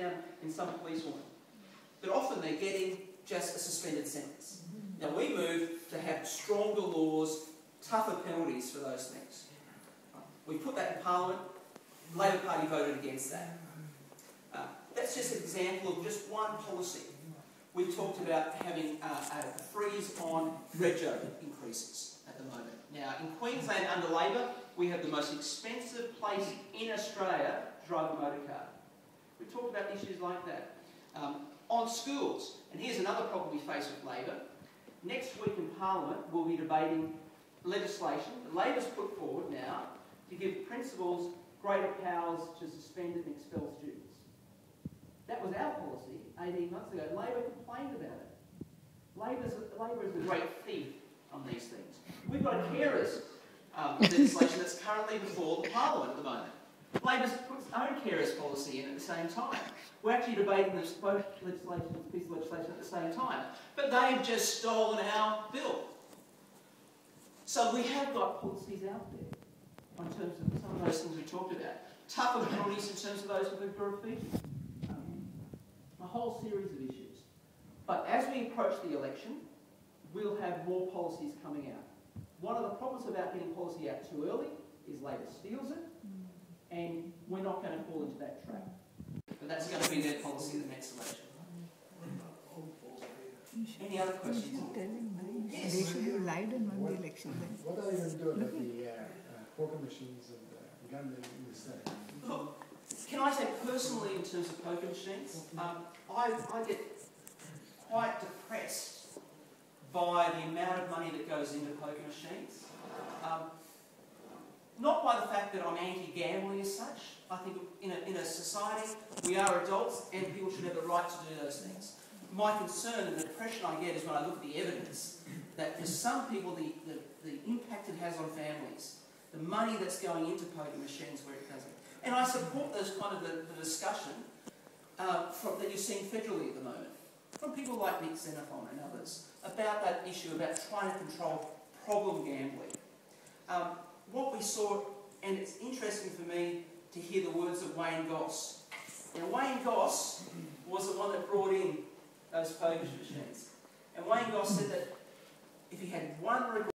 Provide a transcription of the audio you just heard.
down in some policewoman. But often they're getting just a suspended sentence. Now we moved to have stronger laws, tougher penalties for those things. We put that in Parliament. The Labor Party voted against that. That's just an example of just one policy. We talked about having a freeze on rego increases at the moment. Now, in Queensland under Labor, we have the most expensive place in Australia to drive a motor car. We talked about issues like that. On schools, and here's another problem we face with Labor. Next week in Parliament, we'll be debating legislation that Labor's put forward now to give principals greater powers to suspend and expel students. That was our policy 18 months ago. Labor complained about it. Labor is a great thief on these things. We've got a carers legislation that's currently before the Parliament at the moment. Labor's put its own carers policy in at the same time. We're actually debating this both legislation and piece of legislation at the same time. But they've just stolen our bill. So we have got policies out there in terms of some of those things we talked about. Tougher penalties in terms of those with a graffiti. A whole series of issues. But as we approach the election, we'll have more policies coming out. One of the problems about getting policy out too early is Labor steals it, and we're not going to fall into that trap. But that's going to be their policy in the next election. Any other questions? Yes. They should have lied and won the election then. What are you going to do about the poker machines and gambling in the state? Look, can I say personally in terms of poker machines, I get quite depressed by the amount of money that goes into poker machines. Not by the fact that I'm anti-gambling as such. I think in a society we are adults and people should have the right to do those things. My concern and the depression I get is when I look at the evidence that for some people the impact it has on families, the money that's going into poker machines where it doesn't. And I support those kind of the discussion that you're seeing federally at the moment, from people like Nick Xenophon and others, about that issue, about trying to control problem gambling. What we saw, and it's interesting for me to hear the words of Wayne Goss. Now Wayne Goss was the one that brought in those poker machines. And Wayne Goss said that if he had one regret